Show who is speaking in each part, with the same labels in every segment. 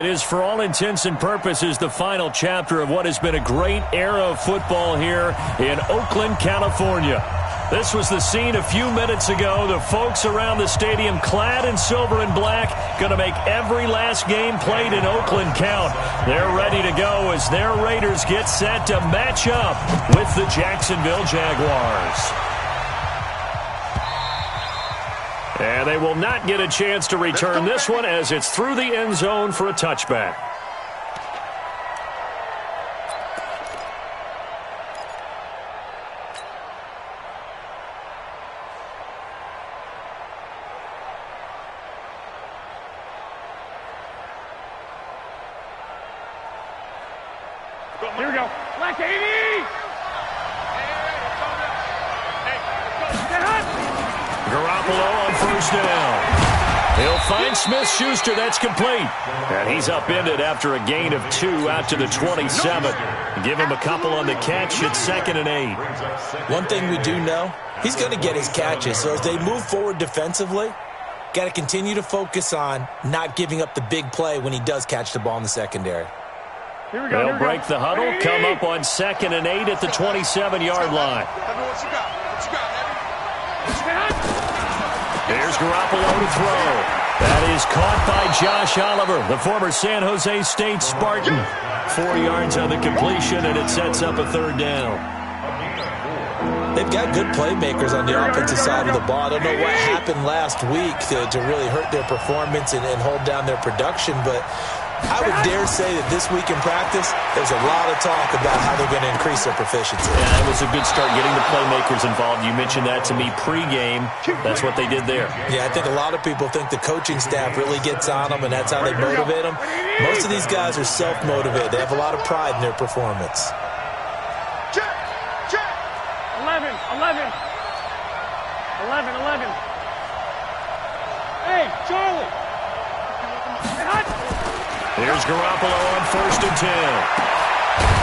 Speaker 1: It is, for all intents and purposes, the final chapter of what has been a great era of football here in Oakland, California. This was the scene a few minutes ago. The folks around the stadium clad in silver and black going to make every last game played in Oakland count. They're ready to go as their Raiders get set to match up with the Jacksonville Jaguars. And they will not get a chance to return this one as it's through the end zone for a touchback.
Speaker 2: Here we go. Black 80!
Speaker 1: Garoppolo on first down. He'll find Smith-Schuster. That's complete. And he's upended after a gain of 2 out to the 27. Give him a couple on the catch at 2nd and 8.
Speaker 3: One thing we do know, he's going to get his catches. So as they move forward defensively, got to continue to focus on not giving up the big play when he does catch the ball in the secondary.
Speaker 2: Here we go.
Speaker 1: They'll break the huddle, come up on 2nd and 8 at the 27-yard line. There's Garoppolo to throw. That is caught by Josh Oliver, the former San Jose State Spartan. 4 yards on the completion, and it sets up a 3rd down.
Speaker 3: They've got good playmakers on the offensive side of the ball. I don't know what happened last week to really hurt their performance and hold down their production, but I would dare say that this week in practice, there's a lot of talk about how they're going to increase their proficiency.
Speaker 1: Yeah, that was a good start getting the playmakers involved. You mentioned that to me pregame. That's what they did there.
Speaker 3: Yeah, I think a lot of people think the coaching staff really gets on them, and that's how they motivate them. Most of these guys are self-motivated. They have a lot of pride in their performance.
Speaker 2: 11. Hey, Charlie.
Speaker 1: Here's Garoppolo on 1st and 10.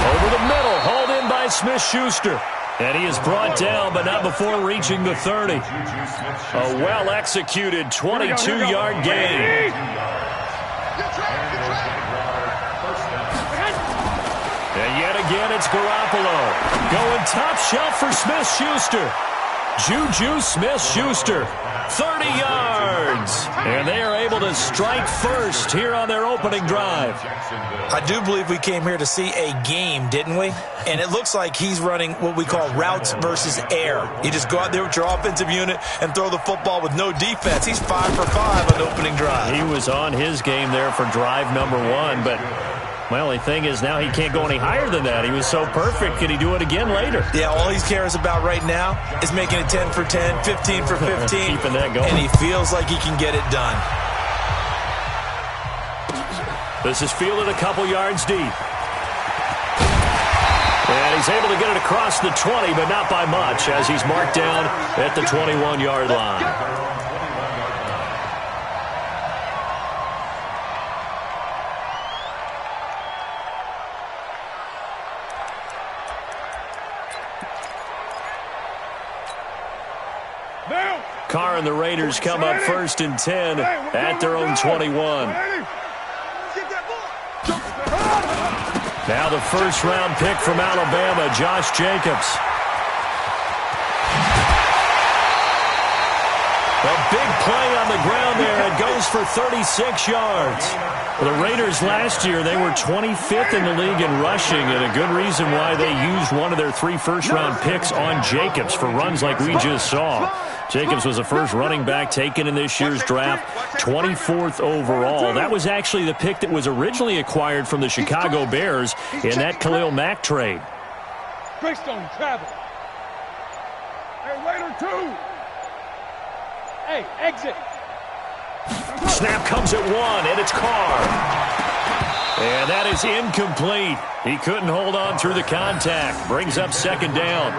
Speaker 1: Over the middle, hauled in by Smith-Schuster. And he is brought down, but not before reaching the 30. A well-executed 22-yard gain. And yet again, it's Garoppolo. Going top shelf for Smith-Schuster. Juju Smith-Schuster, 30 yards. And they are able to strike first here on their opening drive.
Speaker 3: I do believe we came here to see a game, didn't we? And it looks like he's running what we call routes versus air. You just go out there with your offensive unit and throw the football with no defense. He's 5 for 5 on the opening drive.
Speaker 1: He was on his game there for drive number 1, but my only thing is now he can't go any higher than that. He was so perfect. Can he do it again later?
Speaker 3: Yeah, all he cares about right now is making it 10 for 10, 15 for 15.
Speaker 1: Keeping that going.
Speaker 3: And he feels like he can get it done.
Speaker 1: This is fielded a couple yards deep. And he's able to get it across the 20, but not by much, as he's marked down at the 21-yard line. Carr and the Raiders come up 1st and 10 at their own 21. Now the first-round pick from Alabama, Josh Jacobs. A big play on the ground there. It goes for 36 yards. Well, the Raiders last year, they were 25th in the league in rushing, and a good reason why they used one of their 3 first-round picks on Jacobs for runs like we just saw. Jacobs was the first running back taken in this year's draft, 24th overall. That was actually the pick that was originally acquired from the Chicago Bears in that Khalil Mack trade.
Speaker 2: Greystone travel. Hey, Raider 2. Hey, exit.
Speaker 1: Snap comes at 1, and it's Carr. And that is incomplete. He couldn't hold on through the contact. Brings up 2nd down.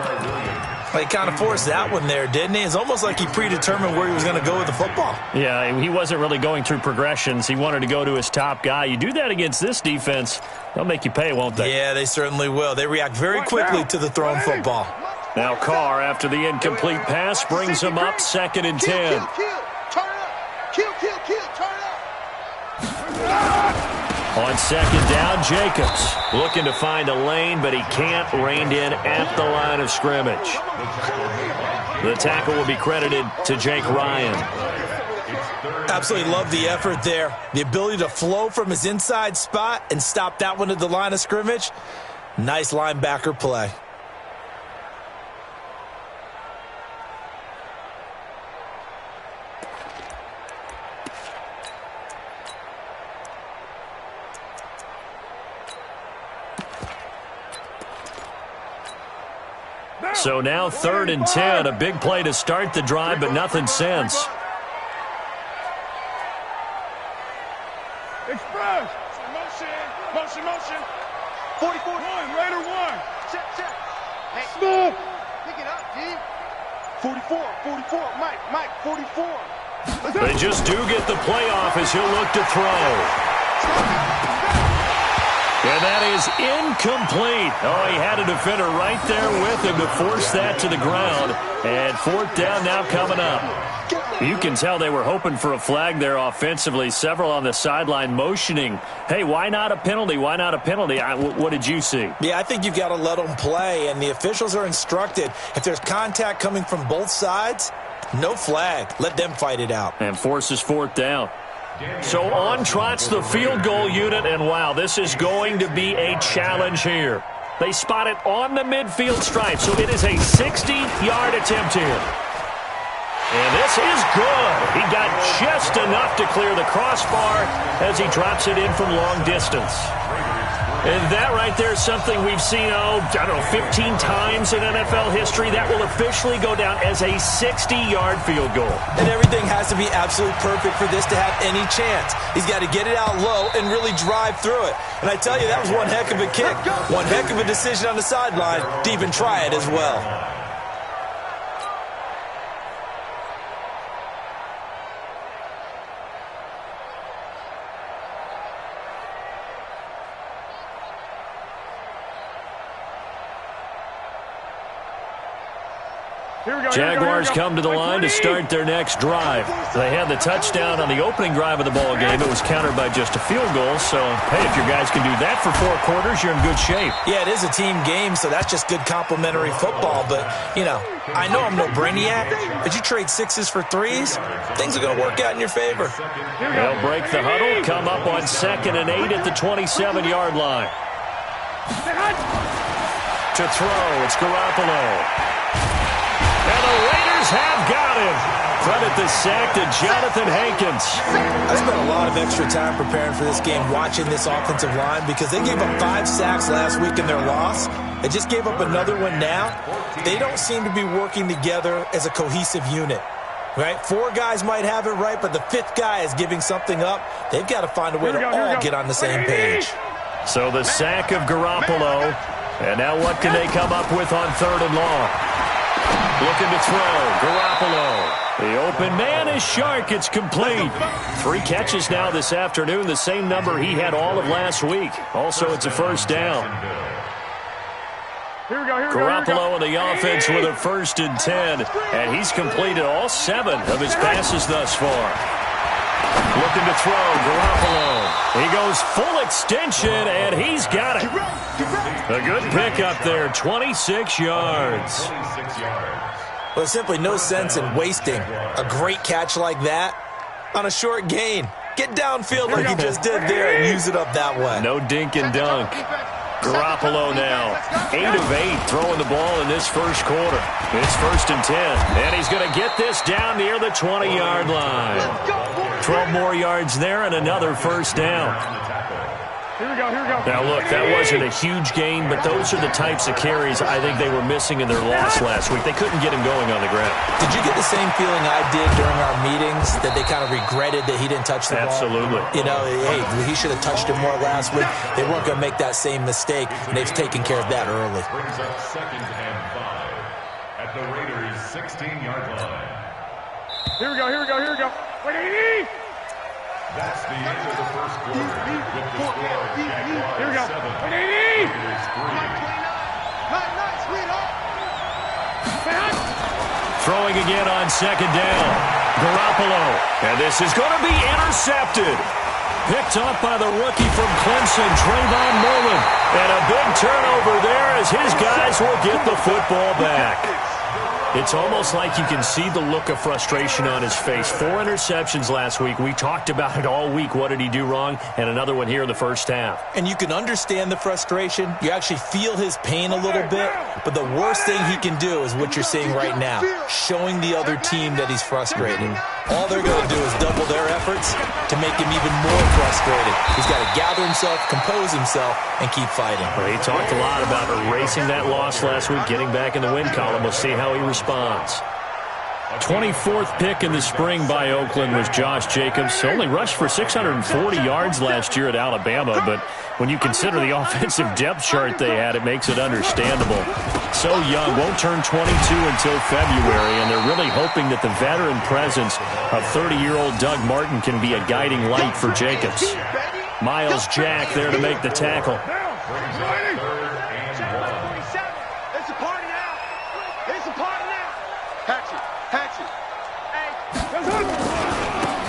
Speaker 3: He kind of forced that one there, didn't he? It's almost like he predetermined where he was going to go with the football.
Speaker 1: Yeah, he wasn't really going through progressions. He wanted to go to his top guy. You do that against this defense, they'll make you pay, won't they?
Speaker 3: Yeah, they certainly will. They react very quickly to the thrown football.
Speaker 1: Now Carr, after the incomplete pass, brings him up 2nd and 10.
Speaker 2: Turn it up. Kill. Turn it up.
Speaker 1: On second down, Jacobs looking to find a lane, but he can't. Reined in at the line of scrimmage. The tackle will be credited to Jake Ryan.
Speaker 3: Absolutely love the effort there. The ability to flow from his inside spot and stop that one at the line of scrimmage. Nice linebacker play.
Speaker 1: So now 3rd and 10, a big play to start the drive, but nothing since.
Speaker 2: Express. Motion. 44. Raider 1. Check. Hey, stop. Pick it up, G. 44. Mike, 44.
Speaker 1: They just do get the play off as he'll look to throw. And that is incomplete. Oh, he had a defender right there with him to force that to the ground. And 4th down now coming up. You can tell they were hoping for a flag there offensively. Several on the sideline motioning. Hey, why not a penalty? Why not a penalty? What did you see?
Speaker 3: Yeah, I think you've got to let them play. And the officials are instructed, if there's contact coming from both sides, no flag. Let them fight it out.
Speaker 1: And forces 4th down. So on trots the field goal unit, and wow, this is going to be a challenge here. They spot it on the midfield stripe, so it is a 60-yard attempt here. And this is good. He got just enough to clear the crossbar as he drops it in from long distance. And that right there is something we've seen, 15 times in NFL history. That will officially go down as a 60-yard field goal.
Speaker 3: And everything has to be absolutely perfect for this to have any chance. He's got to get it out low and really drive through it. And I tell you, that was one heck of a kick. One heck of a decision on the sideline to even try it as well.
Speaker 1: Jaguars come to the line to start their next drive. They had the touchdown on the opening drive of the ball game. It was countered by just a field goal. So, hey, if your guys can do that for 4 quarters, you're in good shape.
Speaker 3: Yeah, it is a team game, so that's just good complementary football. But, I know I'm no brainiac, but you trade 6s for 3s, things are going to work out in your favor.
Speaker 1: They'll break the huddle, come up on 2nd and 8 at the 27-yard line. To throw, it's Garoppolo. And the Raiders have got him. Credit the sack to Jonathan Hankins.
Speaker 3: I spent a lot of extra time preparing for this game, watching this offensive line, because they gave up 5 sacks last week in their loss. They just gave up another one now. They don't seem to be working together as a cohesive unit. Right? 4 guys might have it right, but the 5th guy is giving something up. They've got to find a way to all get on the same page.
Speaker 1: So the sack of Garoppolo. And now what can they come up with on 3rd and long? Looking to throw. Garoppolo. The open man is Shark. It's complete. 3 catches now this afternoon. The same number he had all of last week. Also, it's a 1st down. Garoppolo and the offense with a 1st and 10. And he's completed all 7 of his passes thus far. Looking to throw. Garoppolo. He goes full extension, and he's got it. A good pickup there. 26 yards.
Speaker 3: Well, there's simply no sense in wasting a great catch like that on a short gain. Get downfield like he just did there and use it up that way.
Speaker 1: No dink and dunk. Garoppolo now, 8 of 8 throwing the ball in this first quarter. It's 1st and 10, and he's going to get this down near the 20-yard line. 12 more yards there and another 1st down.
Speaker 2: Here we go.
Speaker 1: Now, look, that wasn't a huge gain, but those are the types of carries I think they were missing in their loss last week. They couldn't get him going on the ground.
Speaker 3: Did you get the same feeling I did during our meetings, that they kind of regretted that he didn't touch the ball?
Speaker 1: Absolutely.
Speaker 3: Hey, he should have touched it more last week. They weren't going to make that same mistake, and they've taken care of that early.
Speaker 4: Brings up 2nd and 5 at the Raiders' 16-yard line.
Speaker 2: Here we go. Wait,
Speaker 4: That's the end of the first quarter. With the score,
Speaker 2: here we go.
Speaker 4: 7,
Speaker 2: Raiders 3.
Speaker 1: Throwing again on 2nd down. Garoppolo. And this is going to be intercepted. Picked off by the rookie from Clemson, Trayvon Mullen. And a big turnover there as his guys will get the football back. It's almost like you can see the look of frustration on his face. 4 interceptions last week. We talked about it all week. What did he do wrong? And another one here in the first half.
Speaker 3: And you can understand the frustration. You actually feel his pain a little bit. But the worst thing he can do is what you're seeing right now, showing the other team that he's frustrated. All they're going to do is double their efforts to make him even more frustrated. He's got to gather himself, compose himself, and keep fighting.
Speaker 1: Well, he talked a lot about erasing that loss last week, getting back in the win column. We'll see how he responds. 24th pick in the spring by Oakland was Josh Jacobs. Only rushed for 640 yards last year at Alabama, but when you consider the offensive depth chart they had, it makes it understandable. So young, won't turn 22 until February, and they're really hoping that the veteran presence of 30-year-old Doug Martin can be a guiding light for Jacobs. Miles Jack there to make the tackle.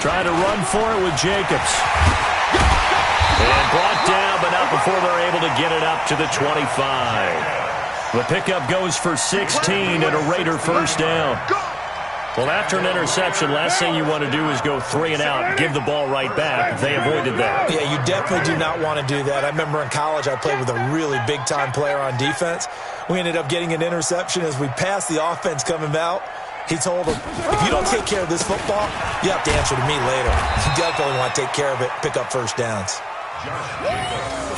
Speaker 1: Trying to run for it with Jacobs. And brought down, but not before they're able to get it up to the 25. The pickup goes for 16 and a Raider first down. Well, after an interception, last thing you want to do is go 3 and out, give the ball right back. They avoided that.
Speaker 3: Yeah, you definitely do not want to do that. I remember in college I played with a really big-time player on defense. We ended up getting an interception as we passed the offense coming out. He told him, if you don't take care of this football, you have to answer to me later. You definitely want to take care of it, pick up first downs.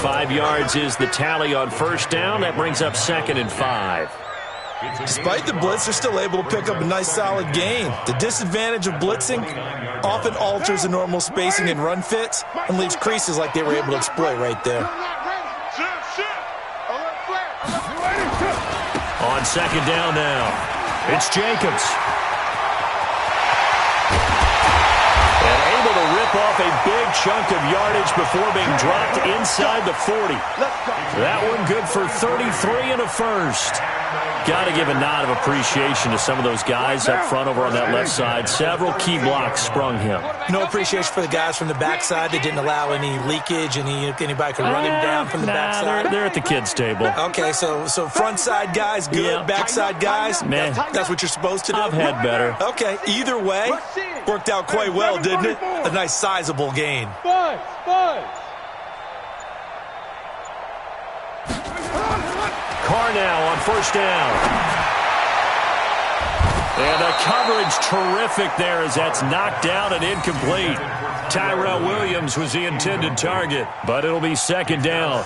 Speaker 1: 5 yards is the tally on first down. That brings up 2nd and 5.
Speaker 3: Despite the blitz, they're still able to pick up a nice solid gain. The disadvantage of blitzing often alters the normal spacing and run fits and leaves creases like they were able to exploit right there.
Speaker 1: On 2nd down now. It's Jacobs. And able to rip off a big chunk of yardage before being dropped inside the 40. That one good for 33 and a first. Got to give a nod of appreciation to some of those guys up front over on that left side. Several key blocks sprung him.
Speaker 3: No appreciation for the guys from the backside. They didn't allow any leakage. Anybody could run him down from the backside.
Speaker 1: They're at the kids' table.
Speaker 3: Okay, so front side guys good, yeah. Backside guys,
Speaker 1: man,
Speaker 3: that's what you're supposed to do.
Speaker 1: I've had better.
Speaker 3: Okay, either way, worked out quite well, didn't it? A nice sizable gain.
Speaker 1: Carnell on first down. And the coverage terrific there as that's knocked down and incomplete. Tyrell Williams was the intended target, but it'll be 2nd down.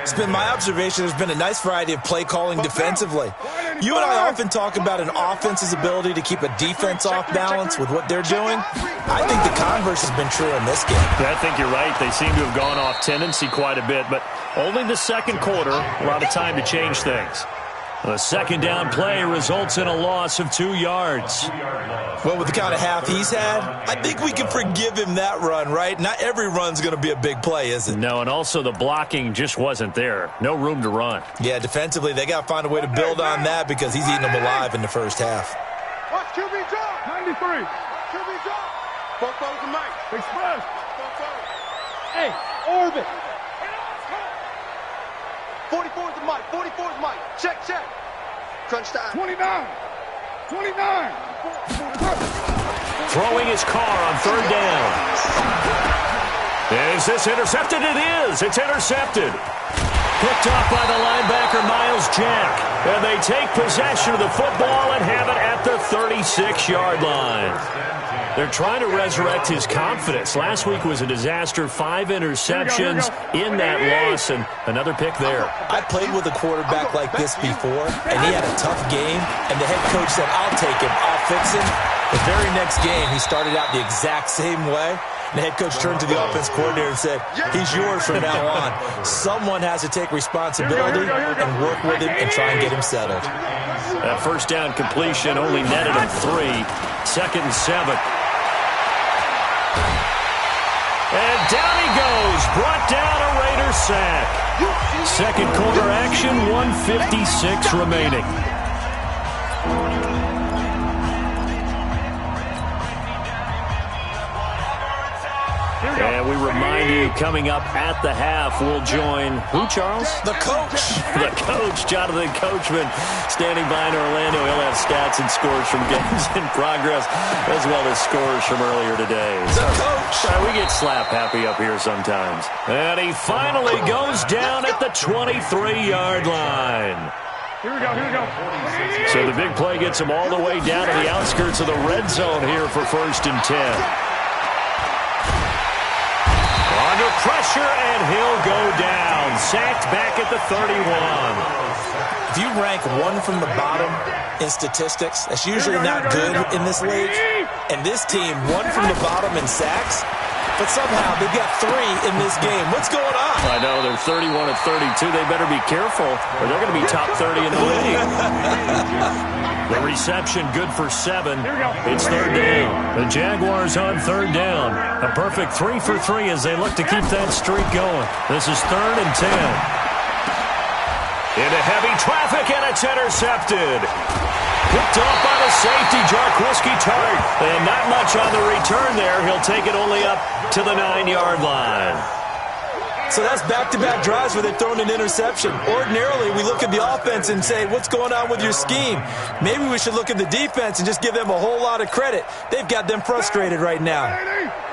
Speaker 3: It's been my observation there's been a nice variety of play calling defensively. You and I often talk about an offense's ability to keep a defense off balance with what they're doing. I think the converse has been true in this game.
Speaker 1: I think you're right. They seem to have gone off tendency quite a bit, but only the second quarter, a lot of time to change things. The 2nd down play results in a loss of 2 yards.
Speaker 3: Well, with the kind of half he's had, I think we can forgive him that run, right? Not every run's going to be a big play, is it?
Speaker 1: No, and also the blocking just wasn't there. No room to run.
Speaker 3: Yeah, defensively, they got to find a way to build on that because he's eating them alive in the first half.
Speaker 2: Watch QB drop. 93. QB drop. Four to Mike. Express. Hey, orbit. 44 to Mike. 44 to Mike. Check. Crunch time. 29.
Speaker 1: Throwing his car on 3rd down. Is this intercepted? It is. It's intercepted. Picked off by the linebacker, Miles Jack. And they take possession of the football and have it at the 36-yard line. They're trying to resurrect his confidence. Last week was a disaster. 5 interceptions in that loss, and another pick there.
Speaker 3: I played with a quarterback like this before, and he had a tough game, and the head coach said, I'll take him, I'll fix him. The very next game, he started out the exact same way. And the head coach turned to the offense coordinator and said, he's yours from now on. Someone has to take responsibility and work with him and try and get him settled.
Speaker 1: That first down completion only netted him 3. 2nd and 7. And down he goes. Brought down a Raider sack. 2nd quarter action, 1:56 remaining.
Speaker 2: Here
Speaker 1: And we remind you, coming up at the half, we'll join who, Charles?
Speaker 3: The coach.
Speaker 1: The coach, Jonathan Coachman, standing by in Orlando. He'll have stats and scores from games in progress, as well as scores from earlier today.
Speaker 3: The coach.
Speaker 1: We get slap happy up here sometimes. And he finally goes down at the 23-yard line.
Speaker 2: Here we go.
Speaker 1: So the big play gets him all the way down to the outskirts of the red zone here for 1st and 10. Under pressure, and he'll go down. Sacked back at the 31.
Speaker 3: If you rank one from the bottom in statistics, that's usually not good in this league. And this team, one from the bottom in sacks, but somehow they've got 3 in this game. What's going on?
Speaker 1: I know, they're 31 of 32. They better be careful, or they're going to be top 30 in the league. The reception good for 7. It's 3rd down. The Jaguars on 3rd down. A perfect 3 for 3 as they look to keep that streak going. This is 3rd and 10. Into heavy traffic, and it's intercepted. Picked off by the safety, Jarquiski Tart. And not much on the return there. He'll take it only up to the 9-yard line.
Speaker 3: So that's back-to-back drives where they've thrown an interception. Ordinarily, we look at the offense and say, what's going on with your scheme? Maybe we should look at the defense and just give them a whole lot of credit. They've got them frustrated right now.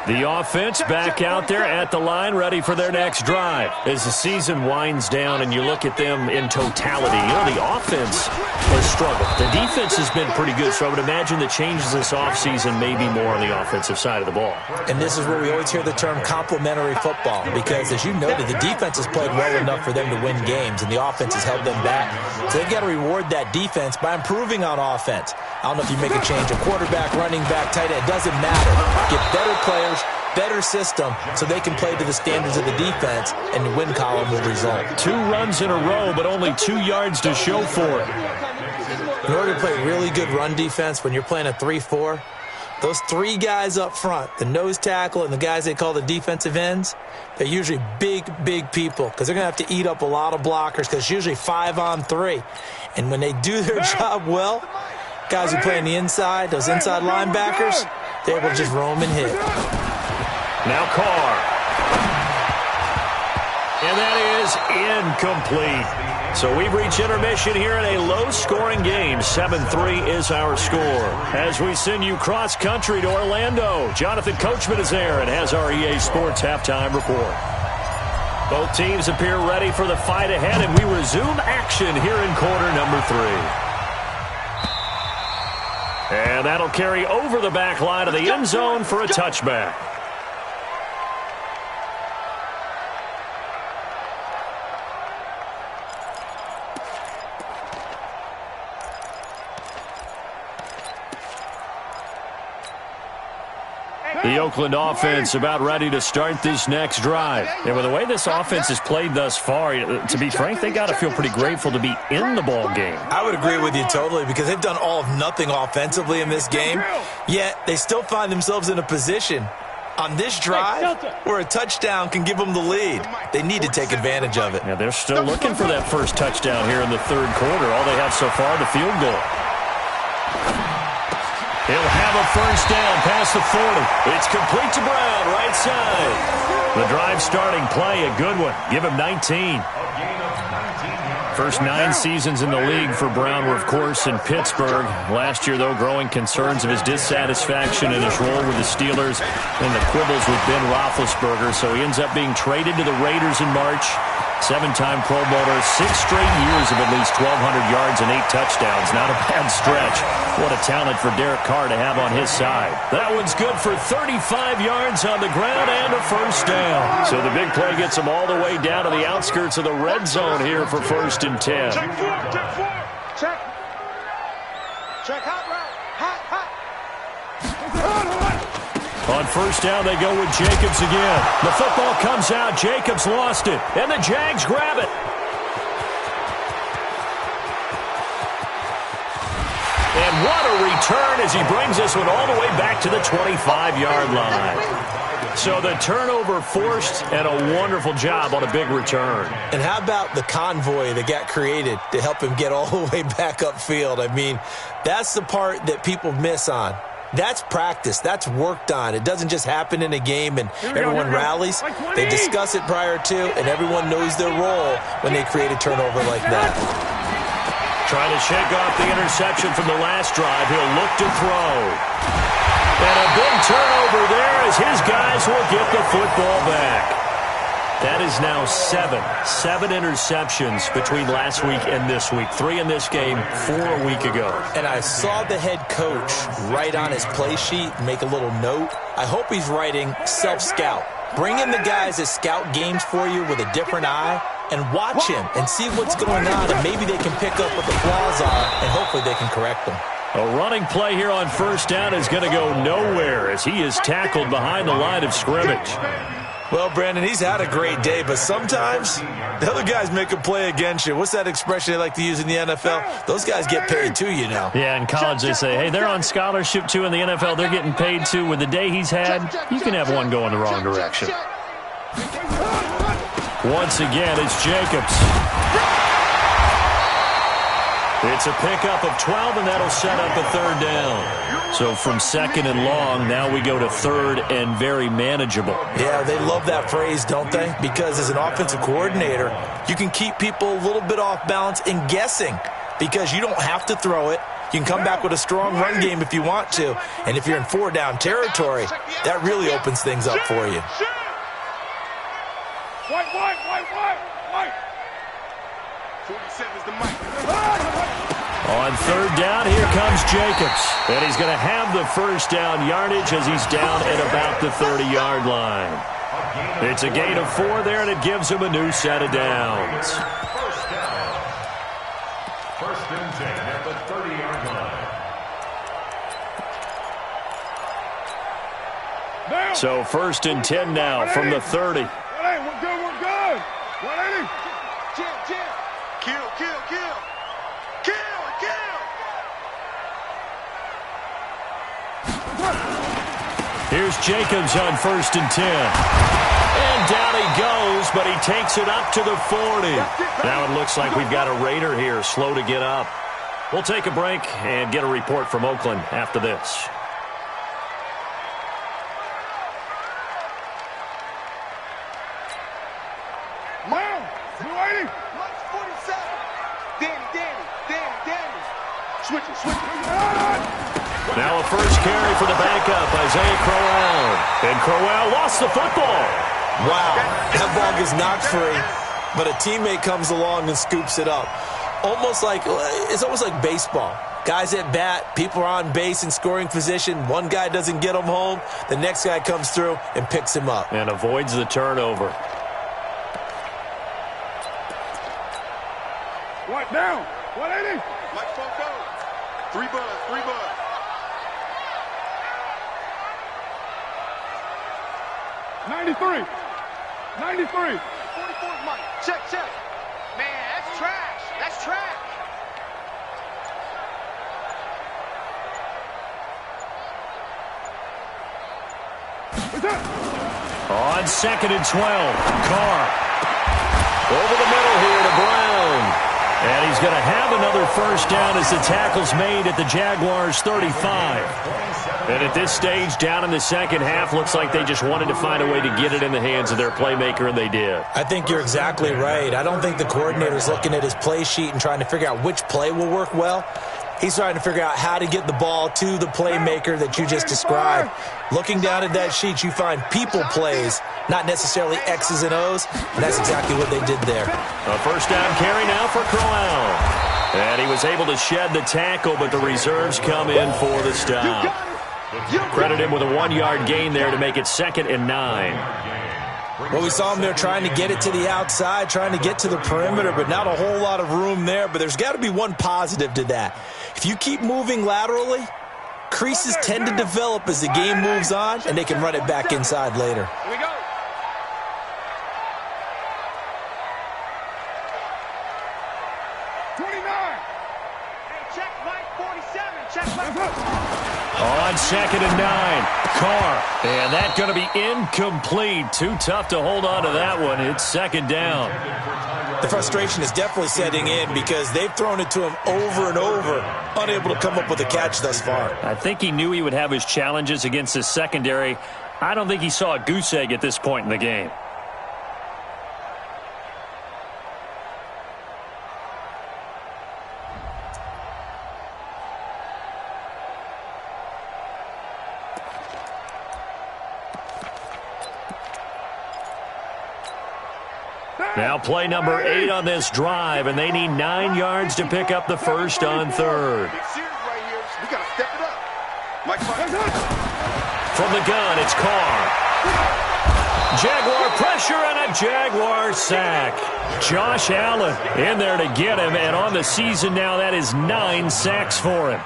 Speaker 1: The offense back out there at the line, ready for their next drive. As the season winds down and you look at them in totality, you know, the offense has struggled. The defense has been pretty good, so I would imagine the changes this offseason may be more on the offensive side of the ball.
Speaker 3: And this is where we always hear the term complementary football, because as you noted, the defense has played well enough for them to win games, and the offense has held them back. So they've got to reward that defense by improving on offense. I don't know if you make a change, a quarterback, running back, tight end, it doesn't matter. Get better players, better system, so they can play to the standards of the defense, and the win column will result.
Speaker 1: 2 runs in a row, but only 2 yards to show for it.
Speaker 3: In order to play really good run defense, when you're playing a 3-4, those 3 guys up front, the nose tackle and the guys they call the defensive ends, they're usually big people because they're going to have to eat up a lot of blockers because it's usually 5-on-3. And when they do their job well, guys who play on the inside, those inside linebackers, they're able to just roam and hit.
Speaker 1: Now Carr. And that is incomplete. So we've reached intermission here in a low-scoring game. 7-3 is our score. As we send you cross-country to Orlando, Jonathan Coachman is there and has our EA Sports halftime report. Both teams appear ready for the fight ahead, and we resume action here in quarter number 3. And that'll carry over the back line of the end zone for a touchback. The Oakland offense about ready to start this next drive. And with the way this offense has played thus far, to be frank, they got to feel pretty grateful to be in the ball game.
Speaker 3: I would agree with you totally because they've done all of nothing offensively in this game, yet they still find themselves in a position on this drive where a touchdown can give them the lead. They need to take advantage of it.
Speaker 1: Yeah, they're still looking for that first touchdown here in the 3rd quarter. All they have so far, the field goal. He'll have a first down past the 40. It's complete to Brown, right side. The drive starting play, a good one. Give him 19. First 9 seasons in the league for Brown were, of course, in Pittsburgh. Last year, though, growing concerns of his dissatisfaction in his role with the Steelers and the quibbles with Ben Roethlisberger. So he ends up being traded to the Raiders in March. 7-time Pro Bowler, 6 straight years of at least 1,200 yards and 8 touchdowns. Not a bad stretch. What a talent for Derek Carr to have on his side. That one's good for 35 yards on the ground and a first down. So the big play gets him all the way down to the outskirts of the red zone here for 1st and 10.
Speaker 2: Check 4. Check. Check hot route. Hot.
Speaker 1: On first down, they go with Jacobs again. The football comes out. Jacobs lost it. And the Jags grab it. And what a return as he brings this one all the way back to the 25-yard line. So the turnover forced and a wonderful job on a big return.
Speaker 3: And how about the convoy that got created to help him get all the way back upfield? I mean, that's the part that people miss on. That's practice. That's worked on. It doesn't just happen in a game and everyone rallies. They discuss it prior to, and everyone knows their role when they create a turnover like that.
Speaker 1: Trying to shake off the interception from the last drive. He'll look to throw. And a big turnover there as his guys will get the football back. That is now seven interceptions between last week and this week. 3 in this game, 4 a week ago.
Speaker 3: And I saw the head coach write on his play sheet, make a little note. I hope he's writing self-scout. Bring in the guys that scout games for you with a different eye and watch him and see what's going on, and maybe they can pick up what the flaws are, and hopefully they can correct them.
Speaker 1: A running play here on first down is going to go nowhere as he is tackled behind the line of scrimmage.
Speaker 3: Well, Brandon, he's had a great day, but sometimes the other guys make a play against you. What's that expression they like to use in the NFL? Those guys get paid too, you know.
Speaker 1: Yeah, in college they say, hey, they're on scholarship too. In the NFL, they're getting paid too. With the day he's had, you can have one go in the wrong direction. Once again, it's Jacobs. It's a pickup of 12, and that'll set up a third down. So from second and long, now we go to third and very manageable.
Speaker 3: Yeah, they love that phrase, don't they? Because as an offensive coordinator, you can keep people a little bit off balance and guessing because you don't have to throw it. You can come back with a strong run game if you want to. And if you're in 4-down territory, that really opens things up for you.
Speaker 2: White. 47's the mic.
Speaker 1: On third down, here comes Jacobs. And he's going to have the first down yardage as he's down at about the 30-yard line. It's a gain of 4 there, and it gives him a new set of downs.
Speaker 4: First down. First and 10 at the 30-yard line.
Speaker 1: So first and 10 now from the 30.
Speaker 2: We're good. 180. Jim. Kill.
Speaker 1: Here's Jacobs on first and 10. And down he goes, but he takes it up to the 40. Now it looks like we've got a Raider here, slow to get up. We'll take a break and get a report from Oakland after this.
Speaker 2: Now, 280.
Speaker 5: 47. Danny.
Speaker 2: Switch it.
Speaker 1: Now a first carry for the backup, Isaiah Crowell. And Crowell lost the football.
Speaker 3: Wow, that ball gets knocked free, but a teammate comes along and scoops it up. It's almost like baseball. Guys at bat, people are on base in scoring position. One guy doesn't get him home. The next guy comes through and picks him up.
Speaker 1: And avoids the turnover.
Speaker 2: What down? 180.
Speaker 5: Mike Fonko. 3 buzz.
Speaker 2: 93.
Speaker 5: 44's Mike. Check. Man, that's trash.
Speaker 2: What's that?
Speaker 1: On second and 12, Carr. Over the middle here to Brown. And he's going to have another first down as the tackle's made at the Jaguars' 35. And at this stage, down in the second half, looks like they just wanted to find a way to get it in the hands of their playmaker, and they did.
Speaker 3: I think you're exactly right. I don't think the coordinator's looking at his play sheet and trying to figure out which play will work well. He's trying to figure out how to get the ball to the playmaker that you just described. Looking down at that sheet, you find people plays, not necessarily X's and O's, and that's exactly what they did there.
Speaker 1: A first down carry now for Crowell. And he was able to shed the tackle, but the reserves come in for the stop. Credit him with a 1-yard gain there to make it 2nd and 9.
Speaker 3: Well, we saw him there trying to get it to the outside, trying to get to the perimeter, but not a whole lot of room there. But there's got to be one positive to that. If you keep moving laterally, creases tend to develop as the game moves on, and they can run it back inside later.
Speaker 5: Here we go. Check Mike 47. Check Mike.
Speaker 1: On 2nd and 9, Carr. And that's going to be incomplete. Too tough to hold on to that one. It's 2nd down.
Speaker 3: The frustration is definitely setting in because they've thrown it to him over and over, unable to come up with a catch thus far.
Speaker 1: I think he knew he would have his challenges against his secondary. I don't think he saw a goose egg at this point in the game. Now play number 8 on this drive, and they need 9 yards to pick up the first on 3rd.
Speaker 5: We got to step it up.
Speaker 1: From the gun, it's Carr. Jaguar pressure and a Jaguar sack. Josh Allen in there to get him, and on the season now, that is 9 sacks for him.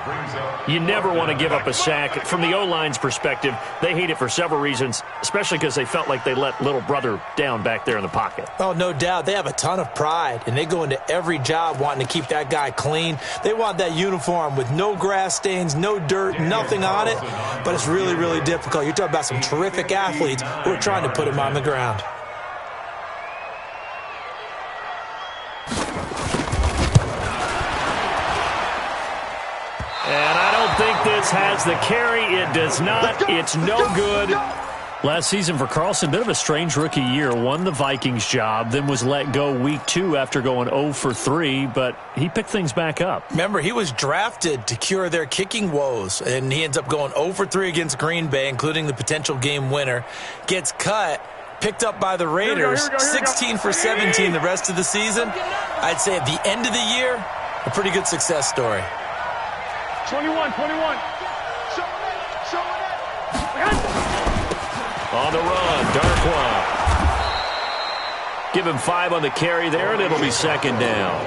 Speaker 1: You never want to give up a sack. From the O-line's perspective, they hate it for several reasons, especially because they felt like they let little brother down back there in the pocket.
Speaker 3: Oh, no doubt. They have a ton of pride, and they go into every job wanting to keep that guy clean. They want that uniform with no grass stains, no dirt, nothing on it, but it's really, really difficult. You're talking about some terrific athletes who are trying to put him on the ground.
Speaker 1: And I don't think this has the carry. It does not. It's no good. Last season for Carlson, bit of a strange rookie year. Won the Vikings job, then was let go week 2 after going 0 for 3, but he picked things back up.
Speaker 3: Remember, he was drafted to cure their kicking woes, and he ends up going 0 for 3 against Green Bay, including the potential game winner. Gets cut, picked up by the Raiders, 16 for 17 the rest of the season. I'd say at the end of the year, a pretty good success story.
Speaker 2: 21.
Speaker 1: On the run, Darkwa. Give him 5 on the carry there, and it'll be 2nd down.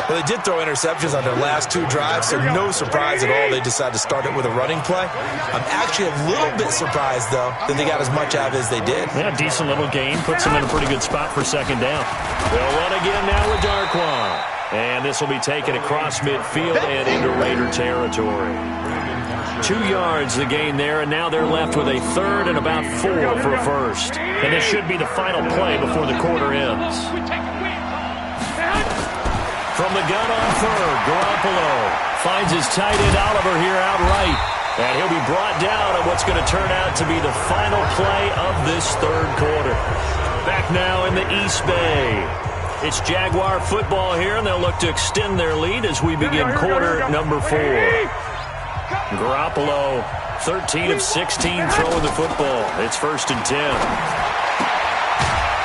Speaker 3: Well, they did throw interceptions on their last 2 drives, so no surprise at all they decided to start it with a running play. I'm actually a little bit surprised, though, that they got as much out of it as they did.
Speaker 1: Yeah, decent little gain. Puts them in a pretty good spot for 2nd down. They'll run again now with Darkwa. And this will be taken across midfield and into Raider territory. 2 yards the gain there, and now they're left with a 3rd and about 4 for a first. And this should be the final play before the quarter ends. From the gun on 3rd, Garoppolo finds his tight end Oliver here outright. And he'll be brought down on what's going to turn out to be the final play of this 3rd quarter. Back now in the East Bay. It's Jaguar football here, and they'll look to extend their lead as we begin quarter number 4. Garoppolo, 13 of 16 throwing the football. It's 1st and 10.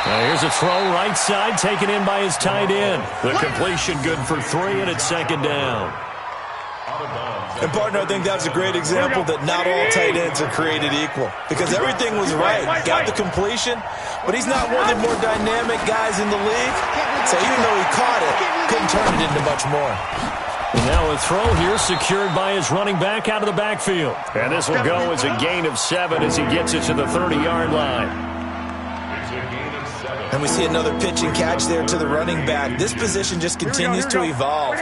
Speaker 1: Now here's a throw right side, taken in by his tight end. The completion good for 3, and it's 2nd down.
Speaker 3: And, partner, I think that's a great example that not all tight ends are created equal. Because everything was right. Got the completion, but he's not one of the more dynamic guys in the league. So even though he caught it, couldn't turn it into much more.
Speaker 1: And now a throw here secured by his running back out of the backfield. And this will go as a gain of 7 as he gets it to the 30-yard line.
Speaker 3: And we see another pitch and catch there to the running back. This position just continues to evolve.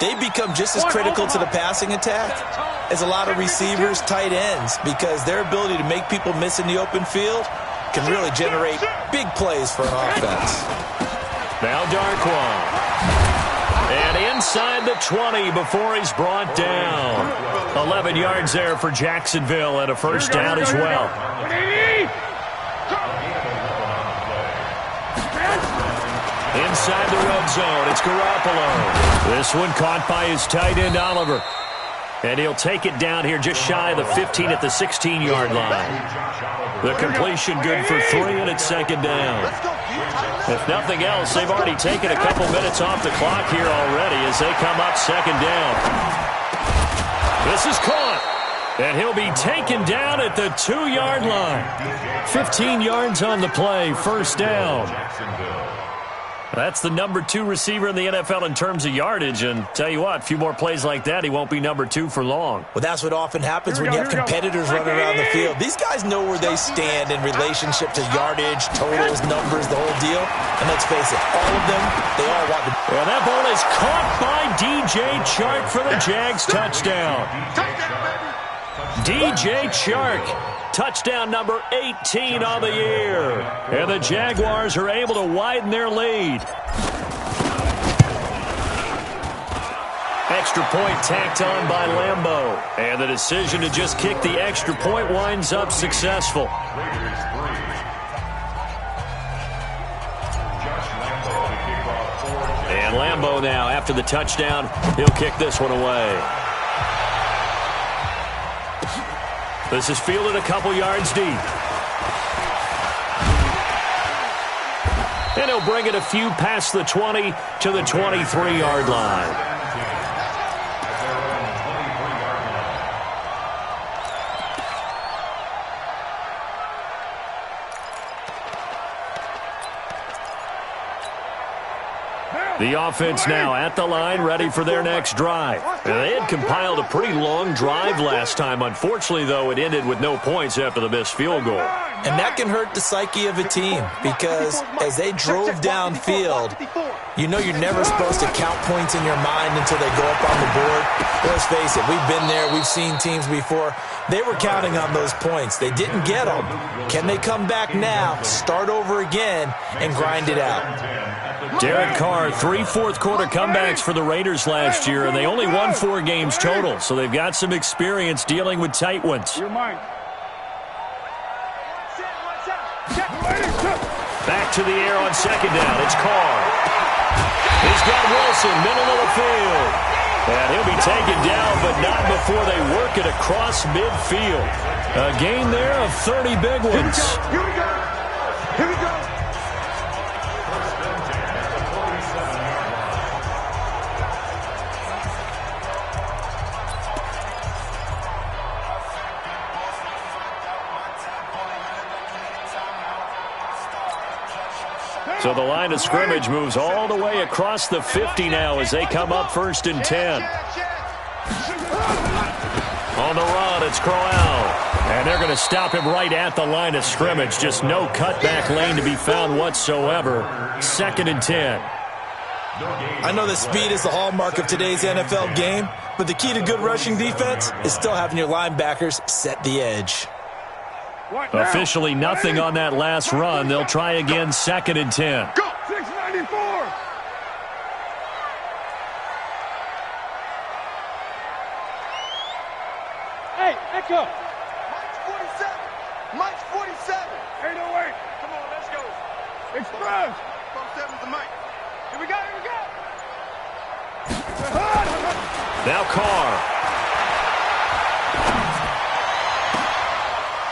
Speaker 3: They become just as critical to the passing attack as a lot of receivers, tight ends, because their ability to make people miss in the open field can really generate big plays for an offense.
Speaker 1: Now Darkwa. And inside the 20 before he's brought down. 11 yards there for Jacksonville and a 1st down as well. Inside the red zone, it's Garoppolo. This one caught by his tight end, Oliver. And he'll take it down here just shy of the 15 at the 16-yard line. The completion good for 3, and it's 2nd down. If nothing else, they've already taken a couple minutes off the clock here already as they come up 2nd down. This is caught. And he'll be taken down at the 2-yard line. 15 yards on the play, 1st down. That's the number 2 receiver in the NFL in terms of yardage. And tell you what, a few more plays like that, he won't be number 2 for long.
Speaker 3: Well, that's what often happens when you have competitors running around the field. These guys know where they stand in relationship to yardage, totals, numbers, the whole deal. And let's face it, all of them, they all want to.
Speaker 1: And that ball is caught by DJ Chark for the Jags touchdown. DJ Chark. Touchdown number 18 on the year. And the Jaguars are able to widen their lead. Extra point tacked on by Lambeau. And the decision to just kick the extra point winds up successful. And Lambeau now, after the touchdown, he'll kick this one away. This is fielded a couple yards deep. And he'll bring it a few past the 20 to the 23-yard line. The offense now at the line, ready for their next drive. They had compiled a pretty long drive last time. Unfortunately, though, it ended with no points after the missed field goal.
Speaker 3: And that can hurt the psyche of a team because as they drove downfield, you know you're never supposed to count points in your mind until they go up on the board. Let's face it, we've been there. We've seen teams before. They were counting on those points. They didn't get them. Can they come back now, start over again, and grind it out?
Speaker 1: Derek Carr, 3 fourth-quarter comebacks for the Raiders last year, and they only won 4 games total, so they've got some experience dealing with tight ones. Back to the air on second down. It's Carr. He's got Wilson, middle of the field. And he'll be taken down, but not before they work it across midfield. A gain there of 30 big ones.
Speaker 2: Here we go. Here we go.
Speaker 1: So the line of scrimmage moves all the way across the 50 now as they come up 1st and 10. On the run, it's Crowell. And they're going to stop him right at the line of scrimmage. Just no cutback lane to be found whatsoever. 2nd and 10.
Speaker 3: I know that speed is the hallmark of today's NFL game, but the key to good rushing defense is still having your linebackers set the edge.
Speaker 1: Officially nothing on that last run. They'll try again 2nd and 10.
Speaker 2: Go! 694! Hey, Echo!
Speaker 5: Mike's 47!
Speaker 2: 808!
Speaker 5: Come on, let's go!
Speaker 2: Express!
Speaker 5: 47's the Mike.
Speaker 2: Here we go, here we go!
Speaker 1: Now Carr.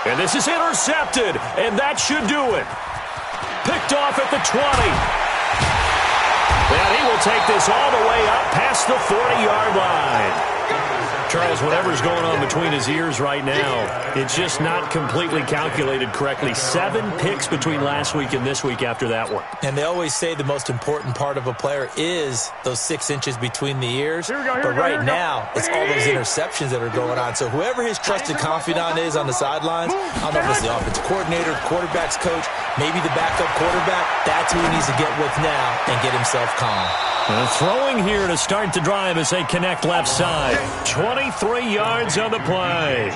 Speaker 1: And this is intercepted, and that should do it. Picked off at the 20. And he will take this all the way up past the 40-yard line. Charles, whatever's going on between his ears right now, it's just not completely calculated correctly. 7 picks between last week and this week after that one.
Speaker 3: And they always say the most important part of a player is those 6 inches between the ears. But right now, it's all those interceptions that are going on. So whoever his trusted confidant is on the sidelines, I don't know if it's the offensive coordinator, quarterback's coach, maybe the backup quarterback, that's who he needs to get with now and get himself calm.
Speaker 1: Throwing here to start the drive as they connect left side. 23 yards on the play.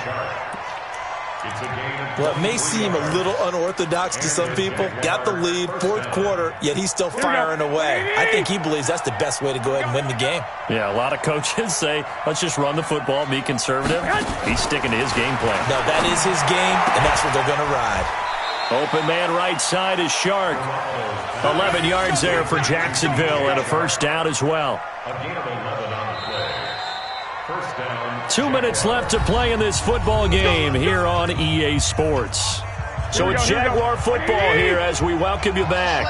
Speaker 3: Well, it may seem a little unorthodox to some people. Got the lead, 4th quarter, yet he's still firing away. I think he believes that's the best way to go ahead and win the game.
Speaker 1: Yeah, a lot of coaches say, let's just run the football, be conservative. He's sticking to his game plan.
Speaker 3: No, that is his game, and that's what they're going to ride.
Speaker 1: Open man right side is Shark. 11 yards there for Jacksonville and a first down as well. 2 minutes left to play in this football game here on EA Sports. So it's Jaguar football here as we welcome you back.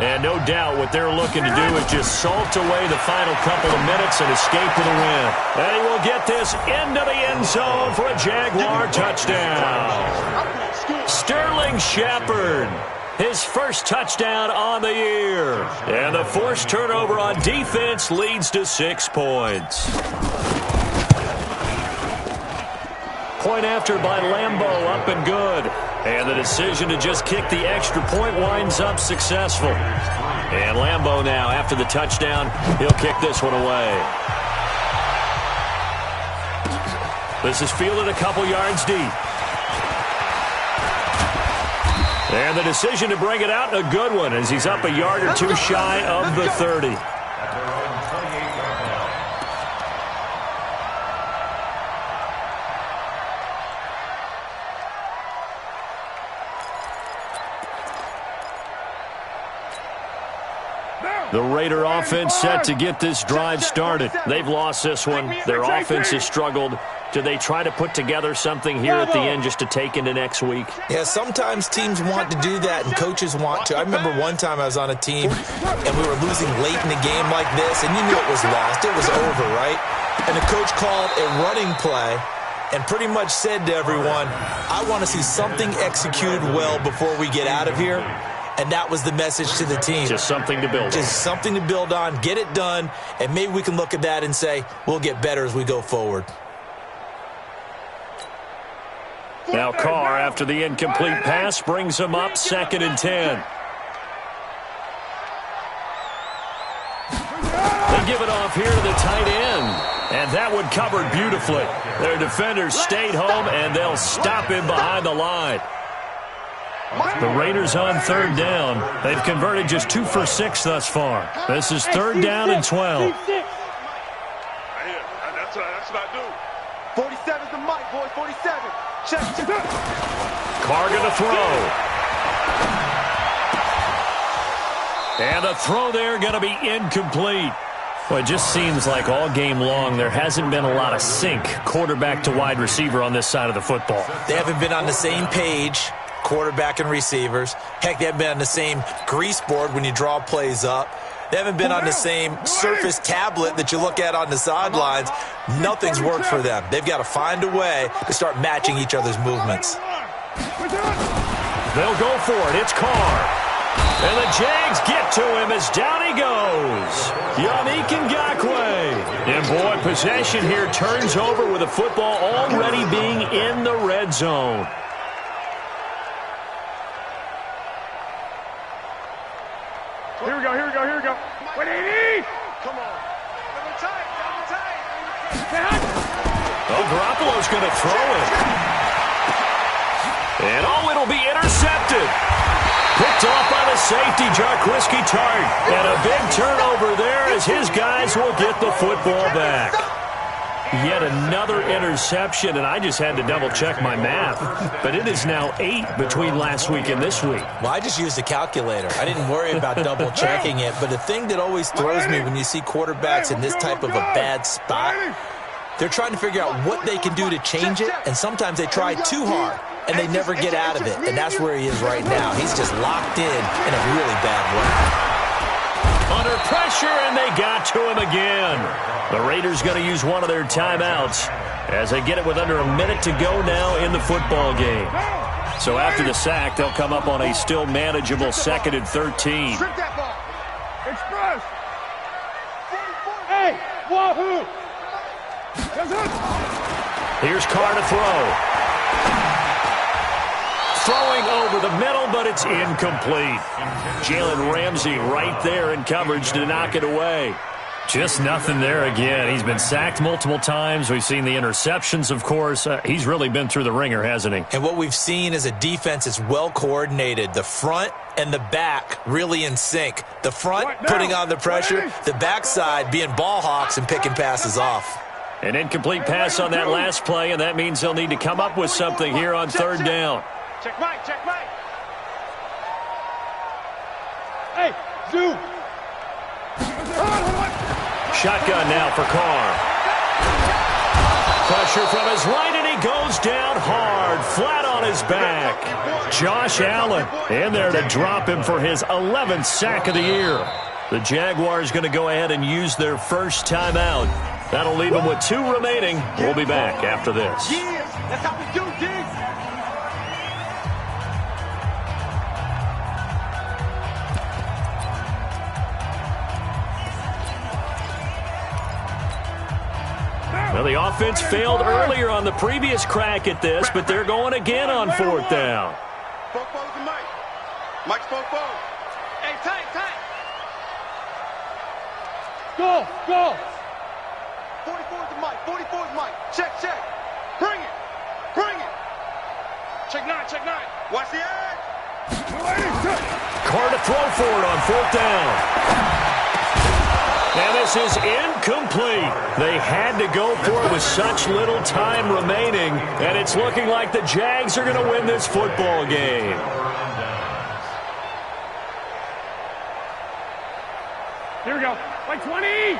Speaker 1: And no doubt what they're looking to do is just salt away the final couple of minutes and escape with a win. And he will get this into the end zone for a Jaguar touchdown. Sterling Shepard His first touchdown on the year. And the forced turnover on defense leads to 6 points. Point after by Lambeau, up and good. And the decision to just kick the extra point winds up successful. And Lambeau now, after the touchdown, he'll kick this one away. This is fielded a couple yards deep. And the decision to bring it out, a good one, as he's up a yard or two shy of the 30. The Raider offense set to get this drive started. They've lost this one. Their offense has struggled. Do they try to put together something here at the end just to take into next week?
Speaker 3: Yeah, sometimes teams want to do that and coaches want to. I remember one time I was on a team and we were losing late in a game like this, and you knew it was lost. It was over, right? And the coach called a running play and pretty much said to everyone, I want to see something executed well before we get out of here. And that was the message to the team.
Speaker 1: Just something to build on.
Speaker 3: Just something to build on, get it done, and maybe we can look at that and say, we'll get better as we go forward.
Speaker 1: Now Carr, after the incomplete pass, brings him up 2nd and 10. They give it off here to the tight end. And that one covered beautifully. Their defenders stayed home, and they'll stop him behind the line. The Raiders on 3rd down. They've converted just 2 for 6 thus far. This is 3rd down and 12.
Speaker 5: That's what I do. 47's the mic, boys. 47. Check.
Speaker 1: Carr going to throw. And the throw there going to be incomplete. Well, it just seems like all game long there hasn't been a lot of sync quarterback to wide receiver on this side of the football.
Speaker 3: They haven't been on the same page, quarterback and receivers. Heck, they haven't been on the same grease board when you draw plays up. They haven't been on the same Surface tablet that you look at on the sidelines. Nothing's worked for them. They've got to find a way to start matching each other's movements.
Speaker 1: They'll go for it. It's Carr. And the Jags get to him as down he goes. Yannick Ngakoue. And boy, possession here turns over with the football already being in the red zone.
Speaker 2: Here we go. Wait,
Speaker 5: Come on. Double tight.
Speaker 1: Oh, Garoppolo's going to throw it. And it'll be intercepted. Picked off by the safety, Jarquiski Tart. And a big turnover there as his guys will get the football back. Yet another interception, and I just had to double-check my math. But it is now 8 between last week and this week.
Speaker 3: Well, I just used a calculator. I didn't worry about double-checking it. But the thing that always throws me when you see quarterbacks in this type of a bad spot, they're trying to figure out what they can do to change it, and sometimes they try too hard, and they never get out of it. And that's where he is right now. He's just locked in a really bad way.
Speaker 1: Under pressure, and they got to him again. The Raiders going to use one of their timeouts as they get it with under a minute to go now in the football game. So after the sack, they'll come up on a still manageable 2nd and 13.
Speaker 2: Trick that ball. Express. Hey, wahoo.
Speaker 1: Here's Carr to throw. Throwing over the middle, but it's incomplete. Jalen Ramsey right there in coverage to knock it away. Just nothing there again. He's been sacked multiple times. We've seen the interceptions, of course. He's really been through the ringer, hasn't he?
Speaker 3: And what we've seen is a defense that's well coordinated. The front and the back really in sync. The front putting on the pressure, the backside being ball hawks and picking passes off.
Speaker 1: An incomplete pass on that last play, and that means they'll need to come up with something here on 3rd down.
Speaker 2: Check Mike. Hey, zoom.
Speaker 1: Shotgun now for Carr. Pressure from his right, and he goes down hard, flat on his back. Josh Allen in there to drop him for his 11th sack of the year. The Jaguars going to go ahead and use their first timeout. That'll leave them with 2 remaining. We'll be back after this.
Speaker 5: Yeah, that's how we do, D.
Speaker 1: Well, the offense failed earlier on the previous crack at this, but they're going again on 4th down.
Speaker 5: Fofo's to Mike. Mike's Fofo. Hey, tight.
Speaker 2: Go.
Speaker 5: 44's to Mike. 44's Mike. Check. Bring it. Check 9. Watch the edge.
Speaker 1: Carr to throw for it on 4th down. And this is incomplete. They had to go for it with such little time remaining, and it's looking like the Jags are going to win this football game.
Speaker 2: Here we go. Like 20. 29.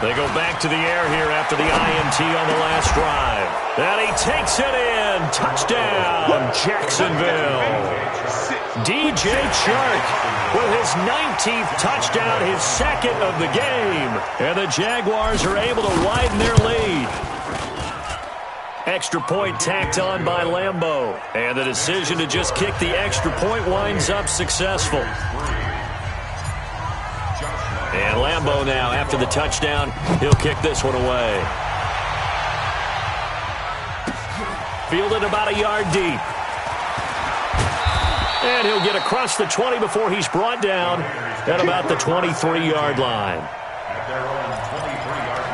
Speaker 1: They go back to the air here after the INT on the last drive. And he takes it in. Touchdown, Jacksonville. DJ Chark with his 19th touchdown, his second of the game. And the Jaguars are able to widen their lead. Extra point tacked on by Lambeau. And the decision to just kick the extra point winds up successful. And Lambeau now, after the touchdown, he'll kick this one away. Fielded about a yard deep. And he'll get across the 20 before he's brought down at about the 23-yard line.
Speaker 4: At their own 23-yard line.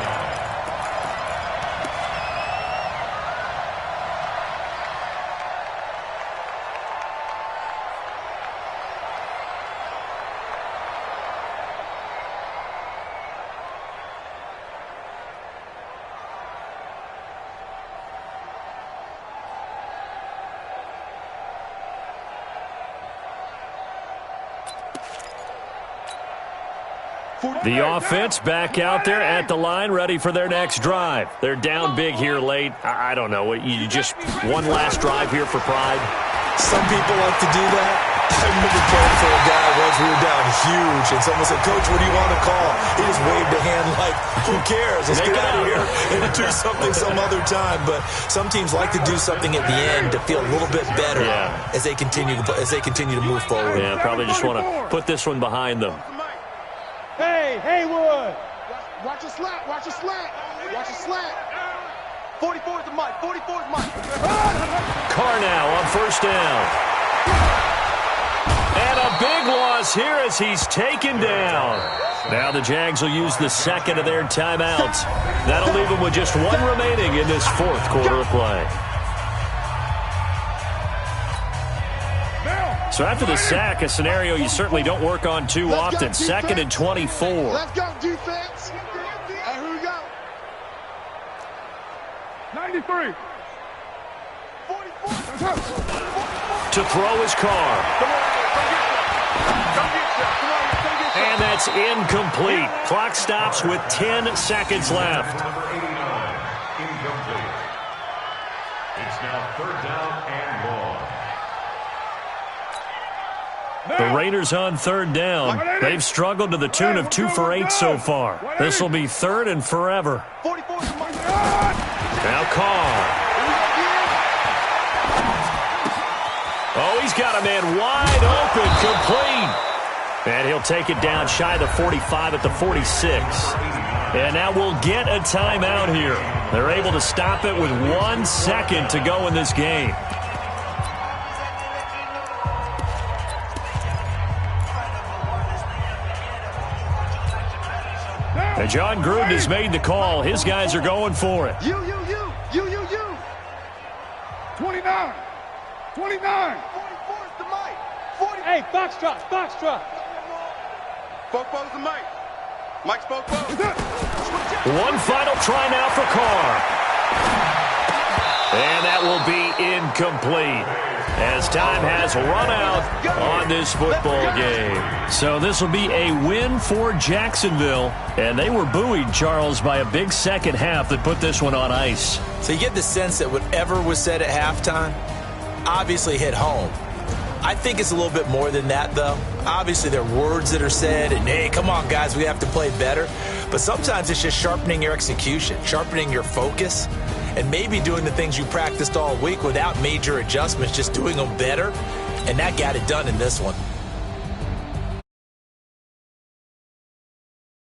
Speaker 1: The offense back out there at the line, ready for their next drive. They're down big here late. I don't know. You just one last drive here for pride.
Speaker 3: Some people like to do that. I remember playing for a guy once. We were down huge, and someone said, "Coach, what do you want to call?" He just waved a hand like, "Who cares? Let's get out of here and do something some other time." But some teams like to do something at the end to feel a little bit better as they continue to move forward.
Speaker 1: Yeah, probably just want to put this one behind them.
Speaker 2: Hey, Haywood.
Speaker 5: Watch your slant. 44's to Mike. 44's Mike.
Speaker 1: Carr now on 1st down. And a big loss here as he's taken down. Now the Jags will use the second of their timeouts. That'll leave them with just one remaining in this 4th quarter of play. So after the sack, a scenario you certainly don't work on too often. 2nd and 24.
Speaker 5: Let's go, defense. Hey, here we go.
Speaker 2: 93.
Speaker 5: 44.
Speaker 1: To throw his Carr. And that's incomplete. Clock stops with 10 seconds left.
Speaker 4: Number 89, incomplete. It's now 3rd down and long.
Speaker 1: The Raiders on 3rd down. They've struggled to the tune of 2 for 8 so far. This will be 3rd and forever.
Speaker 5: 44's to Mike.
Speaker 1: Now Carr. Oh, he's got a man wide open, complete. And he'll take it down shy of the 45 at the 46. And now we'll get a timeout here. They're able to stop it with 1 second to go in this game. And John Gruden has made the call. His guys are going for it.
Speaker 5: You.
Speaker 2: 29. 29.
Speaker 5: 44's to Mike. 40.
Speaker 2: Hey, Foxtrot.
Speaker 5: Fofo's to Mike. Mike's Fofo.
Speaker 1: One final try now for Carr. And that will be incomplete as time has run out on this football game. So this will be a win for Jacksonville. And they were buoyed, Charles, by a big second half that put this one on ice.
Speaker 3: So you get the sense that whatever was said at halftime obviously hit home. I think it's a little bit more than that, though. Obviously, there are words that are said, and, hey, come on, guys, we have to play better. But sometimes it's just sharpening your execution, sharpening your focus, and maybe doing the things you practiced all week without major adjustments, just doing them better. And that got it done in this one.